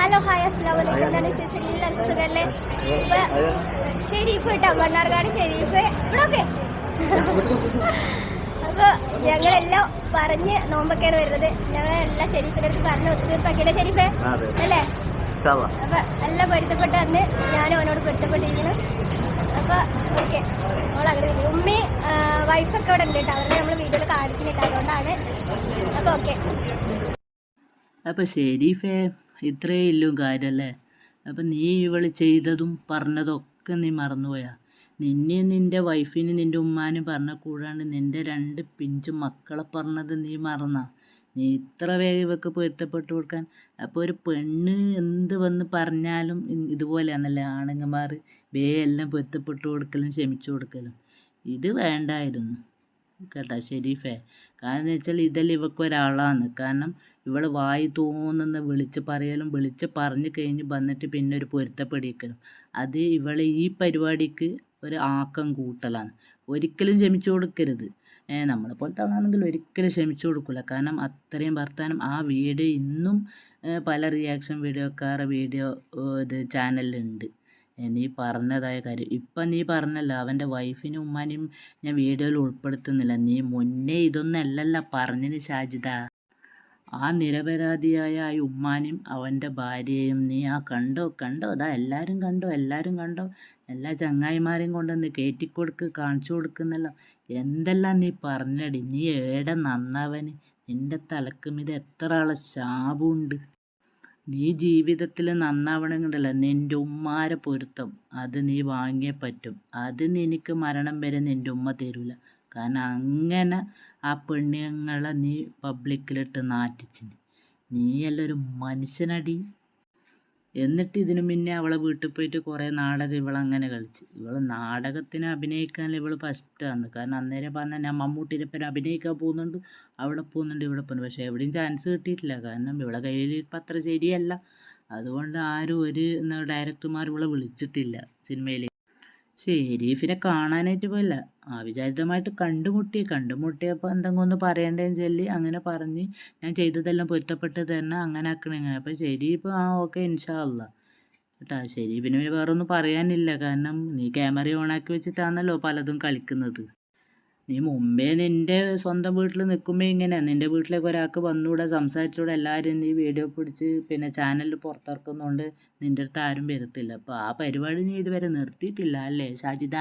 Hello hi അസ്സലാമലൈക്കും. എന്താണ് വിശേഷം? എല്ലാവർക്കും സുഖല്ലേ? ഷെരീഫ് കേട്ടോ, മണ്ണാർക്കാട് ഷെരീഫ് ഇവിടെ. അപ്പൊ ഞങ്ങളെല്ലാം പറഞ്ഞ് നോമ്പൊക്കെയാണ് വരുന്നത്. ഞങ്ങളെല്ലാം ഷെരീഫിന്റെ അടുത്ത് പറഞ്ഞ് ഒത്തുതീർപ്പാക്കിയല്ലേ ഷെരീഫേ അല്ലേ? അപ്പൊ എല്ലാം പൊരുത്തപ്പെട്ട് അന്ന് ഞാനും അവനോട് പൊരുത്തപ്പെട്ടിരിക്കുന്നു. അപ്പൊ ഓക്കെ, അങ്ങനെ ഉമ്മി വൈഫൊക്കെ ഇവിടെ ഉണ്ട് കേട്ടോ. അവരുടെ നമ്മൾ വീഡിയോയിൽ കാണിക്കുന്നില്ല, അതുകൊണ്ടാണ്. അപ്പൊ ഓക്കെ. അപ്പൊ ഷെരീഫേ, ഇത്രയേ ഇല്ലും കാര്യമല്ലേ? അപ്പം നീ ഇവള് ചെയ്തതും പറഞ്ഞതൊക്കെ നീ മറന്നുപോയാ? നിന്നെയും നിൻ്റെ വൈഫിന് നിൻ്റെ ഉമ്മാനും പറഞ്ഞ കൂടാണ്ട് നിൻ്റെ 2 പിഞ്ചു മക്കളെ പറഞ്ഞത് നീ മറന്നാ? നീ ഇത്ര വേഗം ഇവക്ക് പൊരുത്തപ്പെട്ടു കൊടുക്കാൻ? അപ്പോൾ ഒരു പെണ്ണ് എന്ത് വന്ന് പറഞ്ഞാലും ഇതുപോലെയാണല്ലേ ആണുങ്ങന്മാർ എല്ലാം പൊരുത്തപ്പെട്ടു കൊടുക്കലും ക്ഷമിച്ചു കൊടുക്കലും. ഇത് വേണ്ടായിരുന്നു കേട്ടോ ഷെരീഫേ. കാരണം എന്ന് വെച്ചാൽ ഇതെല്ലാം ഇവക്കൊരാളാണ്. കാരണം ഇവൾ വായി തോന്നുന്ന വിളിച്ച് പറയലും വിളിച്ച് പറഞ്ഞു കഴിഞ്ഞ് വന്നിട്ട് പിന്നെ ഒരു പൊരുത്തപ്പെടിക്കലും, അത് ഇവൾ ഈ പരിപാടിക്ക് ഒരു ആക്കം കൂട്ടലാണ്. ഒരിക്കലും ക്ഷമിച്ചു കൊടുക്കരുത്. നമ്മളെ പോലത്തെ ആളാണെങ്കിൽ ഒരിക്കലും ക്ഷമിച്ചു കൊടുക്കില്ല. കാരണം അത്രയും വർത്താനം ആ വീഡിയോ ഇന്നും പല റിയാക്ഷൻ വീഡിയോക്കാരുടെ വീഡിയോ ഇത് ചാനലിലുണ്ട്. നീ പറഞ്ഞതായ കാര്യം ഇപ്പം നീ പറഞ്ഞല്ലോ, അവൻ്റെ വൈഫിനും ഉമ്മാനെയും ഞാൻ വീഡിയോയിൽ ഉൾപ്പെടുത്തുന്നില്ല. നീ മുന്നേ ഇതൊന്നല്ലല്ല പറഞ്ഞതിന് ഷാജിദ. ആ നിരപരാധിയായ ആ ഉമ്മാനെയും അവൻ്റെ ഭാര്യയെയും നീ കണ്ടോ അതാ എല്ലാവരും കണ്ടോ എല്ലാ ചങ്ങായിമാരെയും കൊണ്ടുവന്ന് കയറ്റിക്കൊടുക്ക്, കാണിച്ചു കൊടുക്കുന്നല്ലോ. എന്തെല്ലാം നീ പറഞ്ഞടി. നീ ഏടെ നന്നവന്? നിൻ്റെ തലക്കുമിത് എത്ര ആളെ ശാപമുണ്ട്. നീ ജീവിതത്തിൽ നന്നാവണമെങ്കിലല്ല നിൻ്റെ ഉമ്മാരെ പൊരുത്തം അത് നീ വാങ്ങിയേ പറ്റും. അത് നിനക്ക് മരണം വരെ നിൻ്റെ ഉമ്മ തരൂല. കാരണം അങ്ങനെ ആ പെണ്ണുങ്ങളെ നീ പബ്ലിക്കിലിട്ട് നാറ്റിച്ചിന്. നീയെല്ലാം ഒരു മനുഷ്യനടി. എന്നിട്ട് ഇതിനു മുന്നേ അവളെ വീട്ടിൽ പോയിട്ട് കുറേ നാടകം ഇവളങ്ങനെ കളിച്ച്. ഇവൾ നാടകത്തിന് അഭിനയിക്കാൻ ഇവൾ ഫസ്റ്റാണ്. കാരണം അന്നേരം പറഞ്ഞാൽ ഞാൻ മമ്മൂട്ടിയിലപ്പം അഭിനയിക്കാൻ പോകുന്നുണ്ട്, അവിടെ പോകുന്നുണ്ട്, ഇവിടെ പോകുന്നു. പക്ഷേ എവിടെയും ചാൻസ് കിട്ടിയിട്ടില്ല. കാരണം ഇവളെ കയ്യിൽ ഇപ്പം അത്ര ശരിയല്ല. അതുകൊണ്ട് ആരും ഒരു ഡയറക്ടർമാർ ഇവളെ വിളിച്ചിട്ടില്ല സിനിമയിൽ. ഷെരീഫിനെ കാണാനായിട്ട് പോയില്ല, അവിചാരിതമായിട്ട് കണ്ടുമുട്ടിയപ്പോൾ എന്തെങ്കിലും ഒന്ന് പറയേണ്ടതെന്ന് ചൊല്ലി അങ്ങനെ പറഞ്ഞ് ഞാൻ ചെയ്തതെല്ലാം പൊരുത്തപ്പെട്ട് തരണം, അങ്ങനെ ആക്കണേ അങ്ങനെ. അപ്പോൾ ഷെരീഫ് ഓക്കെ ഇൻഷാ അള്ളാ കേട്ടാ. ഷെരീഫിന് വേറെ ഒന്നും പറയാനില്ല. കാരണം നീ ക്യാമറ ഓണാക്കി വെച്ചിട്ടാണല്ലോ പലതും കളിക്കുന്നത്. നീ മുമ്പേ നിൻ്റെ സ്വന്തം വീട്ടിൽ നിൽക്കുമ്പോൾ ഇങ്ങനെയാണ്. നിൻ്റെ വീട്ടിലേക്ക് ഒരാൾക്ക് വന്നുകൂടെ സംസാരിച്ചുകൂടെ? എല്ലാവരും നീ വീഡിയോ പിടിച്ച് പിന്നെ ചാനലിൽ പുറത്തിറക്കുന്നതുകൊണ്ട് നിൻ്റെ അടുത്ത് ആരും വരത്തില്ല. അപ്പോൾ ആ പരിപാടി നീ ഇതുവരെ നിർത്തിയിട്ടില്ല അല്ലേ ഷാജിദ?